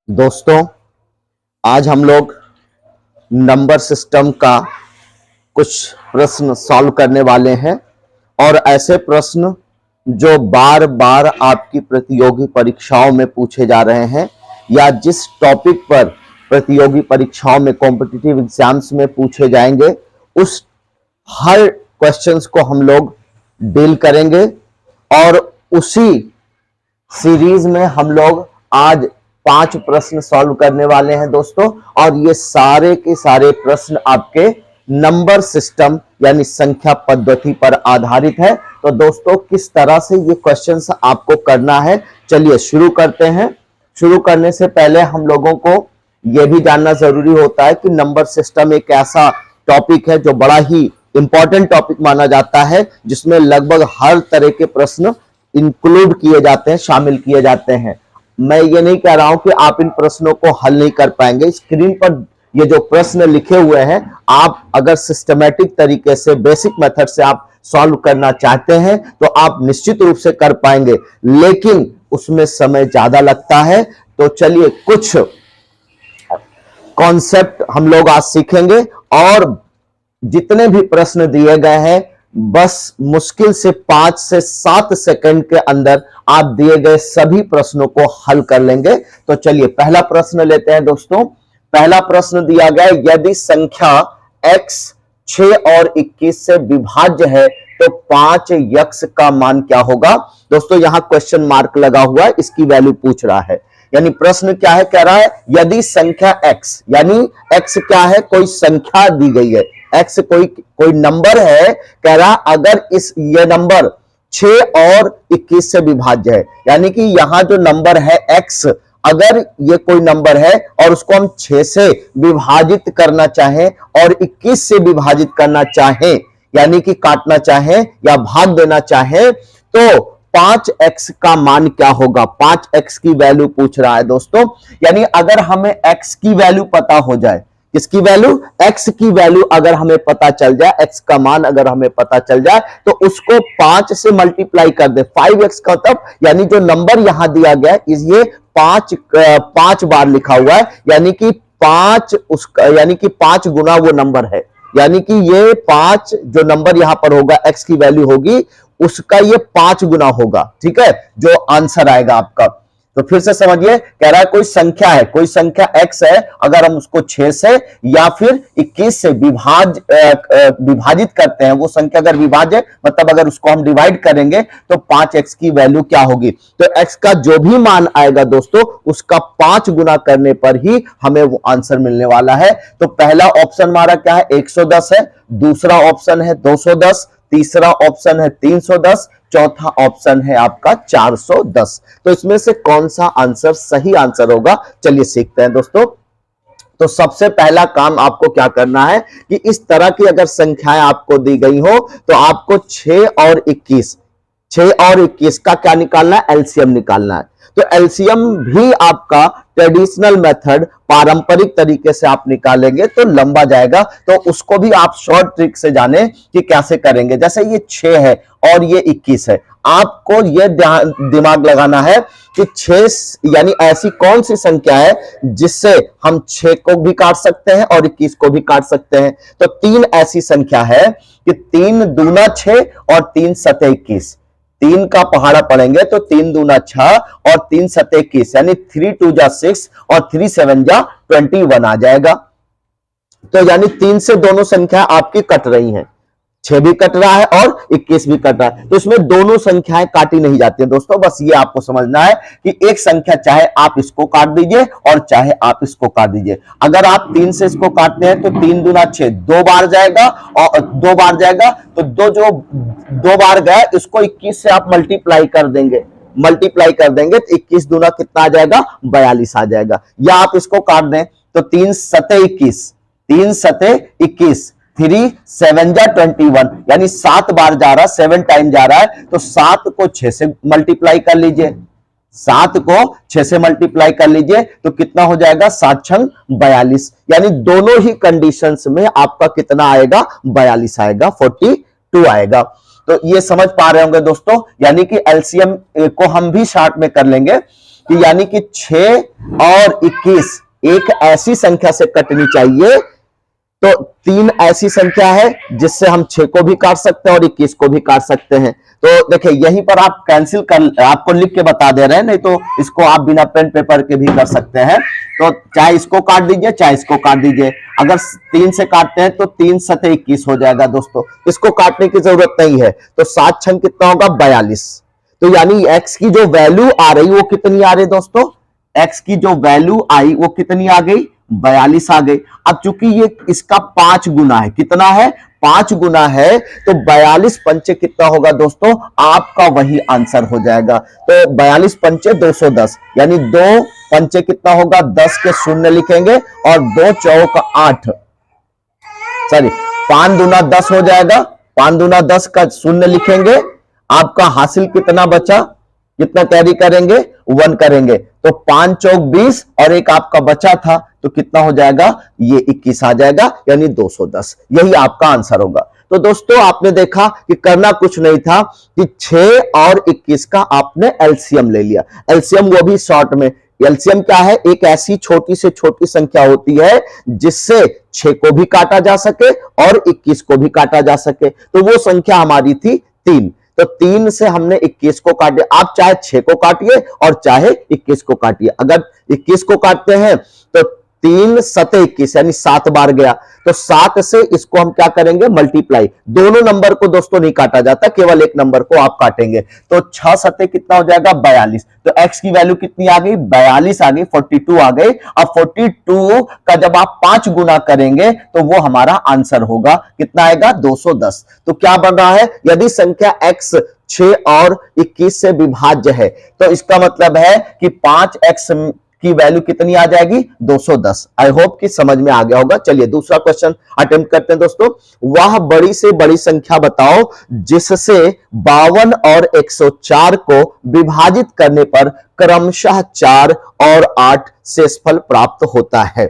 दोस्तों, आज हम लोग नंबर सिस्टम का कुछ प्रश्न सॉल्व करने वाले हैं और ऐसे प्रश्न जो बार बार आपकी प्रतियोगी परीक्षाओं में पूछे जा रहे हैं या जिस टॉपिक पर प्रतियोगी परीक्षाओं में कॉम्पिटिटिव एग्जाम्स में पूछे जाएंगे उस हर क्वेश्चंस को हम लोग डील करेंगे और उसी सीरीज में हम लोग आज 5 प्रश्न सॉल्व करने वाले हैं दोस्तों। और ये सारे के सारे प्रश्न आपके नंबर सिस्टम यानी संख्या पद्धति पर आधारित है। तो दोस्तों, किस तरह से ये क्वेश्चंस आपको करना है, चलिए शुरू करते हैं। शुरू करने से पहले हम लोगों को यह भी जानना जरूरी होता है कि नंबर सिस्टम एक ऐसा टॉपिक है जो बड़ा ही इंपॉर्टेंट टॉपिक माना जाता है, जिसमें लगभग हर तरह के प्रश्न इंक्लूड किए जाते हैं, शामिल किए जाते हैं। मैं ये नहीं कह रहा हूं कि आप इन प्रश्नों को हल नहीं कर पाएंगे। स्क्रीन पर ये जो प्रश्न लिखे हुए हैं, आप अगर सिस्टमैटिक तरीके से, बेसिक मेथड से आप सॉल्व करना चाहते हैं तो आप निश्चित रूप से कर पाएंगे, लेकिन उसमें समय ज्यादा लगता है। तो चलिए कुछ कॉन्सेप्ट हम लोग आज सीखेंगे और जितने भी प्रश्न दिए गए हैं बस मुश्किल से 5 से 7 सेकंड के अंदर आप दिए गए सभी प्रश्नों को हल कर लेंगे। तो चलिए पहला प्रश्न लेते हैं दोस्तों। पहला प्रश्न दिया गया, यदि संख्या x 6 और 21 से विभाज्य है तो 5 यक्ष का मान क्या होगा। दोस्तों, यहां क्वेश्चन मार्क लगा हुआ है, इसकी वैल्यू पूछ रहा है। यानी प्रश्न क्या है, कह रहा है यदि संख्या x, यानी x क्या है, कोई संख्या दी गई है, x कोई नंबर है, कह रहा अगर ये नंबर 6 और 21 से विभाज्य है, यानी कि यहां जो नंबर है x, अगर ये कोई नंबर है और उसको हम 6 से विभाजित करना चाहें और 21 से विभाजित करना चाहें, यानी कि काटना चाहें या भाग देना चाहें, तो 5x का मान क्या होगा। 5x की वैल्यू पूछ रहा है दोस्तों। यानी अगर हमें x की वैल्यू पता हो जाए, किसकी वैल्यू, x की वैल्यू अगर हमें पता चल जाए, x का मान अगर हमें पता चल जाए, तो उसको 5 से मल्टीप्लाई कर दे। 5x का मतलब, यानी जो नंबर यहां दिया गया है ये 5 बार लिखा हुआ है, यानी कि 5 गुना वो नंबर है, यानी कि ये 5 जो नंबर यहां पर होगा, x की वैल्यू होगी, उसका ये 5 गुना होगा। ठीक है, जो आंसर आएगा आपका। तो फिर से समझिए, कह रहा है कोई संख्या है, कोई संख्या x है, अगर हम उसको 6 से या फिर 21 से विभाजित करते हैं, वो संख्या अगर विभाज्य है, मतलब अगर उसको हम डिवाइड करेंगे तो 5x की वैल्यू क्या होगी। तो x का जो भी मान आएगा दोस्तों, उसका 5 गुना करने पर ही हमें वो आंसर मिलने वाला है। तो पहला ऑप्शन हमारा क्या है, 110 है, दूसरा ऑप्शन है 210, तीसरा ऑप्शन है 310, चौथा ऑप्शन है आपका 410। तो इसमें से कौन सा आंसर सही आंसर होगा, चलिए सीखते हैं दोस्तों। तो सबसे पहला काम आपको क्या करना है कि इस तरह की अगर संख्याएं आपको दी गई हो तो आपको 6 और 21 का क्या निकालना है, एलसीएम निकालना है। तो एलसीएम भी आपका ट्रेडिशनल मेथड, पारंपरिक तरीके से आप निकालेंगे तो लंबा जाएगा, तो उसको भी आप शॉर्ट ट्रिक से जाने कि कैसे करेंगे। जैसे ये 6 है और ये 21 है, आपको ये दिमाग लगाना है कि 6 यानी ऐसी कौन सी संख्या है जिससे हम 6 को भी काट सकते हैं और 21 को भी काट सकते हैं। तो 3 ऐसी संख्या है कि 3 दूना 6 और 3 सते 21, 3 का पहाड़ा पड़ेंगे तो 3 दूना 6 और 3 सते 21, यानी 3 2 जा 6 और 3 7 जा 21 आ जाएगा। तो यानी 3 से दोनों संख्या आपकी कट रही हैं, 6 भी कट रहा है और 21 भी कट रहा है। तो इसमें दोनों संख्याएं काटी नहीं जाती हैं दोस्तों। बस ये आपको समझना है कि एक संख्या चाहे आप इसको काट दीजिए और चाहे आप इसको काट दीजिए। अगर आप 3 से इसको काटते हैं तो 3 दूना 6 2 बार जाएगा, और 2 बार जाएगा तो 2 बार गया, इसको 21 से आप मल्टीप्लाई कर देंगे तो 21 दूना कितना आ जाएगा, 42 आ जाएगा। या आप इसको काट दें तो 3 सते 21, 3 7 जा 21, यानी 7 बार जा रहा है, 7 टाइम जा रहा है, तो 7 को 6 से मल्टीप्लाई कर लीजिए, 7 को 6 से मल्टीप्लाई कर लीजिए तो कितना हो जाएगा, 7 छंग 42, यानी दोनों ही कंडीशंस में आपका कितना आएगा, 42 आएगा, 42 आएगा। तो ये समझ पा रहे होंगे दोस्तों, यानी कि एलसीएम को हम भी शार्ट में कर लेंगे कि यानी कि 6 और 21 एक ऐसी संख्या से कटनी चाहिए, तो 3 ऐसी संख्या है जिससे हम 6 को भी काट सकते हैं और 21 को भी काट सकते हैं। तो देखिए यहीं पर आप कैंसिल कर, आपको लिख के बता दे रहे हैं, नहीं तो इसको आप बिना पेन पेपर के भी कर सकते हैं। तो चाहे इसको काट दीजिए चाहे इसको काट दीजिए। अगर 3 से काटते हैं तो 3 सते 21 हो जाएगा दोस्तों, इसको काटने की जरूरत नहीं है। तो 7 छंग कितना होगा 42। तो यानी x की जो वैल्यू आ रही वो कितनी आ रही दोस्तों, x की जो वैल्यू आई वो कितनी आ गई 42 आ गई। अब चूंकि ये इसका 5 गुना है, कितना है 5 गुना है, तो 42 पंचे कितना होगा दोस्तों, आपका वही आंसर हो जाएगा। तो 42 पंचे 210, यानी 2 पंचे कितना होगा 10 के शून्य लिखेंगे और 2 चौक 8, सॉरी 5 दूना 10 हो जाएगा, 5 दूना 10 का शून्य लिखेंगे। आपका हासिल कितना बचा, कितना कैरी करेंगे 1 करेंगे, तो 5 चौक 20 और एक आपका बचा था, तो कितना हो जाएगा ये 21 आ जाएगा, यानी 210। यही आपका आंसर होगा। तो दोस्तों आपने देखा कि करना कुछ नहीं था कि 6 और 21 का आपने एलसीएम ले लिया। एलसीएम वो भी शॉर्ट में, एलसीएम क्या है, एक ऐसी छोटी से छोटी संख्या होती है जिससे 6 को भी काटा जा सके और 21 को भी काटा जा सके। तो वो संख्या हमारी थी 3, तो 3 से हमने 21 को काटे। आप चाहे 6 को काटिए और चाहे 21 को काटिए। अगर 21 को काटते हैं तो 3 सते 21 यानी 7 बार गया, तो 7 से इसको हम क्या करेंगे मल्टीप्लाई। दोनों नंबर को दोस्तों नहीं काटा जाता, केवल एक नंबर को आप काटेंगे। तो 6 सते कितना हो जाएगा 42। तो x की वैल्यू कितनी आ गई 42 आ गई, 42 आ गई। अब 42 का जब आप 5 गुना करेंगे तो वो हमारा आंसर होगा, कितना आएगा 210। तो क्या बन रहा है, यदि संख्या x 6 और 21 से विभाज्य है तो इसका मतलब है कि 5x की वैल्यू कितनी आ जाएगी 210। आई होप कि समझ में आ गया होगा। चलिए दूसरा क्वेश्चन अटेम्प्ट करते हैं दोस्तों। वह बड़ी से बड़ी संख्या बताओ जिससे 52 और 104 को विभाजित करने पर क्रमशः 4 और 8 शेषफल प्राप्त होता है।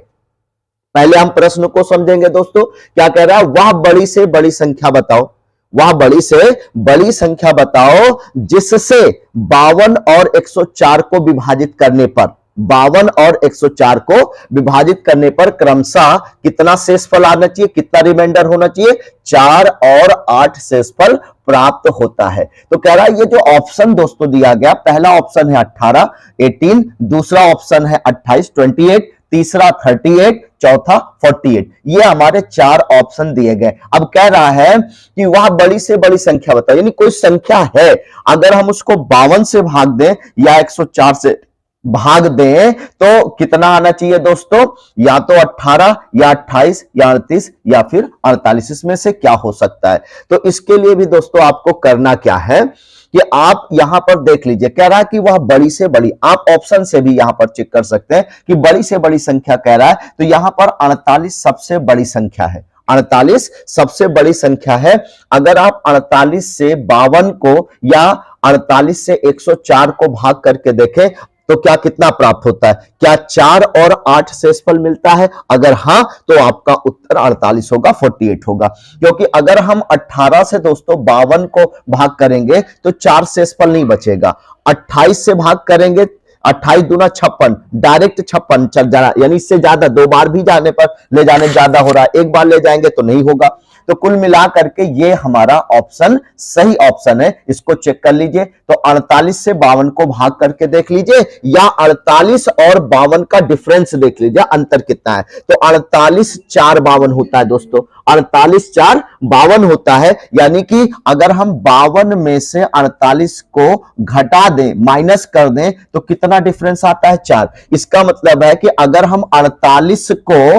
पहले हम प्रश्न को समझेंगे दोस्तों, क्या कह रहा है, वह बड़ी से बड़ी संख्या बताओ, वह बड़ी से बड़ी संख्या बताओ जिससे 52 और 104 को विभाजित करने पर, 52 और 104 को विभाजित करने पर क्रमशः कितना शेषफल आना चाहिए, कितना रिमाइंडर होना चाहिए, 4 और 8 शेषफल प्राप्त होता है। तो कह रहा है ये जो ऑप्शन दोस्तों दिया गया, पहला ऑप्शन है 18 18, दूसरा ऑप्शन है 28 28, तीसरा 38, चौथा 48, ये हमारे 4 ऑप्शन दिए गए। अब कह रहा है कि वह बड़ी से बड़ी संख्या बताओ, यानी कोई संख्या है, अगर हम उसको 52 से भाग दें या 104 से भाग दें तो कितना आना चाहिए दोस्तों, या तो 18 या 28 या 38 या फिर 48, इसमें से क्या हो सकता है। तो इसके लिए भी दोस्तों आपको करना क्या है कि आप यहां पर देख लीजिए, कह रहा है कि वह बड़ी से बड़ी, आप ऑप्शन से भी यहां पर चेक कर सकते हैं कि बड़ी से बड़ी संख्या कह रहा है, तो यहां पर 48 सबसे बड़ी संख्या है, 48 सबसे बड़ी संख्या है। अगर आप 48 से 52 को या 48 से 104 को भाग करके देखें तो क्या कितना प्राप्त होता है, क्या 4 और 8 शेषफल मिलता है, अगर हां तो आपका उत्तर 48 होगा, 48 होगा। क्योंकि अगर हम 18 से दोस्तों 52 को भाग करेंगे तो 4 शेषफल नहीं बचेगा, 28 से भाग करेंगे 28 दूना 56, डायरेक्ट 56 चल जाना, यानी इससे ज्यादा 2 बार भी जाने पर ले जाने ज्यादा हो रहा है, 1 बार ले जाएंगे तो नहीं होगा। तो कुल मिला करके ये हमारा ऑप्शन सही ऑप्शन है, इसको चेक कर लीजिए। तो 48 से 52 को भाग करके देख लीजिए या 48 और 52 का डिफरेंस देख लीजिए, अंतर कितना है। तो 48 4 52 होता है दोस्तों, 48 4 52 होता है, यानी कि अगर हम 52 में से 48 को घटा दें, माइनस कर दें, तो कितना डिफरेंस आता है 4। इसका मतलब है कि अगर हम 48 को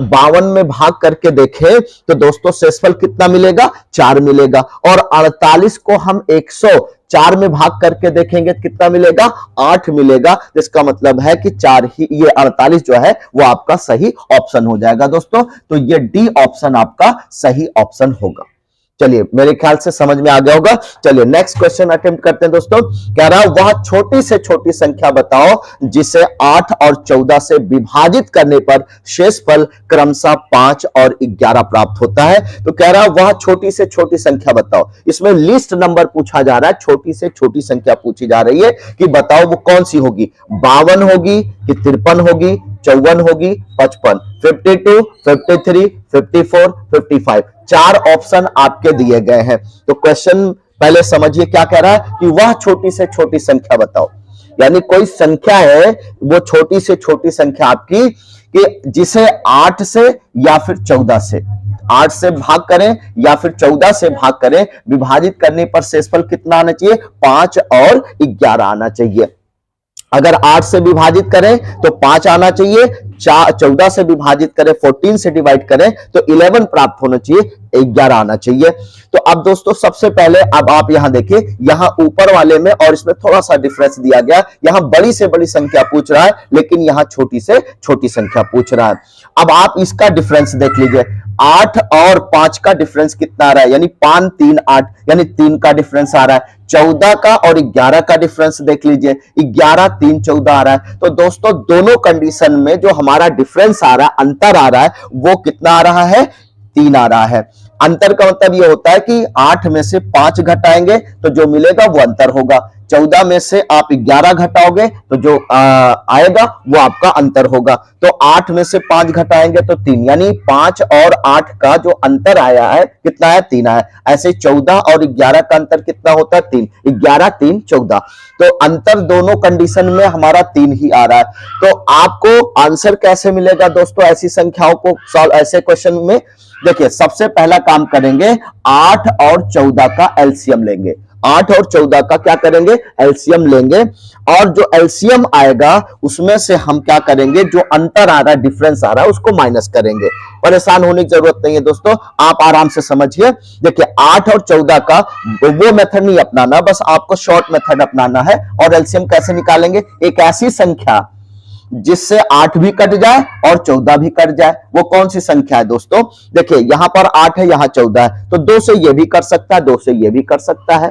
52 में भाग करके देखें तो दोस्तों शेषफल कितना मिलेगा 4 मिलेगा, और 48 को हम 104 में भाग करके देखेंगे कितना मिलेगा 8 मिलेगा। इसका मतलब है कि 4 ही, ये 48 जो है वो आपका सही ऑप्शन हो जाएगा दोस्तों। तो ये डी ऑप्शन आपका सही ऑप्शन होगा। चलिए मेरे ख्याल से समझ में आ गया होगा। चलिए नेक्स्ट क्वेश्चन अटेम्प्ट करते हैं दोस्तों। कह रहा है वह छोटी से छोटी संख्या बताओ जिसे 8 और 14 से विभाजित करने पर शेषफल क्रमशः 5 और 11 प्राप्त होता है। तो कह रहा है वह छोटी से छोटी संख्या बताओ। इसमें लिस्ट नंबर पूछा जा रहा है, छोटी से छोटी संख्या पूछी जा रही है कि बताओ वो कौन सी होगी, 52 होगी कि 53 होगी, 54 होगी, 55, 52, 53, 54, 55। 4 ऑप्शन आपके दिए गए हैं। तो क्वेश्चन पहले समझिए क्या कह रहा है कि वह छोटी से छोटी संख्या बताओ, यानी कोई संख्या है वो छोटी से छोटी संख्या आपकी कि जिसे 8 से या फिर 14 से, 8 से भाग करें या फिर 14 से भाग करें, विभाजित करने पर शेषफल कितना आना चाहिए, 5 और 11 आना चाहिए। अगर 8 से विभाजित करें तो 5 आना चाहिए, 14 से विभाजित करें, 14 से डिवाइड करें तो 11 प्राप्त होना चाहिए, 11 आना चाहिए। तो अब दोस्तों सबसे पहले अब आप यहां देखिए, यहां ऊपर वाले में और इसमें थोड़ा सा डिफरेंस दिया गया। यहां बड़ी से बड़ी संख्या पूछ रहा है लेकिन यहां छोटी से छोटी संख्या पूछ रहा है। अब आप इसका डिफरेंस देख लीजिए, 8 और 5 का डिफरेंस कितना आ रहा है, यानी 5 3 8, यानी 3 का डिफरेंस आ रहा है। 14 का और 11 का डिफरेंस देख लीजिए, 11 3 14 आ रहा है। तो दोस्तों दोनों कंडीशन में जो हमारा डिफरेंस आ रहा है, अंतर आ रहा है, वो कितना आ रहा है, 3 आ रहा है। अंतर का मतलब ये होता है कि 8 में से 5 घटाएंगे तो जो मिलेगा वो अंतर होगा, 14 में से आप 11 घटाओगे तो जो आएगा वो आपका अंतर होगा। तो 8 में से 5 घटाएंगे तो 3, यानी 5 और 8 का जो अंतर आया है कितना है, 3 आया। ऐसे 14 और 11 का अंतर कितना होता है, 3, 11 3 14। तो अंतर दोनों कंडीशन में हमारा 3 ही आ रहा है। तो आपको आंसर कैसे मिलेगा दोस्तों ऐसी संख्याओं को सॉल्व, ऐसे क्वेश्चन में देखिए सबसे पहला काम करेंगे, 8 और 14 का एलसीएम लेंगे। 8 और 14 का क्या करेंगे, एलसीएम लेंगे, और जो एलसीएम आएगा उसमें से हम क्या करेंगे, जो अंतर आ रहा है, डिफरेंस आ रहा है, उसको माइनस करेंगे। परेशान होने की जरूरत नहीं है दोस्तों, आप आराम से समझिए। देखिए 8 और 14 का वो मेथड नहीं अपनाना, बस आपको शॉर्ट मेथड अपनाना है। और एलसीएम कैसे निकालेंगे, एक ऐसी संख्या जिससे 8 भी कट जाए और 14 भी कट जाए। वो कौन सी संख्या है दोस्तों, देखिए यहां पर 8 है, यहां 14 है, तो 2 से ये भी कर सकता है, 2 से ये भी कर सकता है,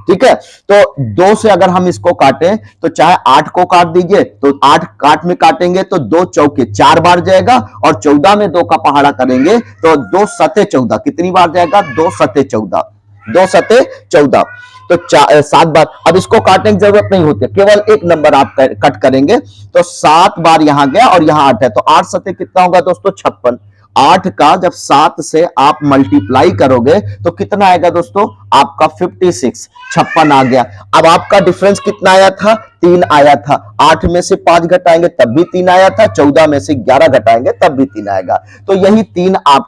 ठीक है। तो 2 से अगर हम इसको काटें तो चाहे 8 को काट दीजिए, तो 8 काट में काटेंगे तो 2 चौके 4 बार जाएगा, और 14 में 2 का पहाड़ा करेंगे तो 2 सते 14, कितनी बार जाएगा, 2 सते 14, 2 सते 14, तो 7 बार। अब इसको काटने की जरूरत नहीं होती, केवल एक नंबर आप कट करेंगे तो 7 बार यहां गया और यहां 8 है, तो 8 सते कितना होगा दोस्तों, 56। 8 का जब 7 से आप मल्टीप्लाई करोगे तो कितना आएगा दोस्तों, आपका 56, 56 आ गया। अब आपका डिफरेंस कितना आया था, 3 आया था। 8 में से 5 घटाएंगे तब भी 3 आया था, 14 में से 11 घटाएंगे तब भी 3 आएगा। तो यही 3 आप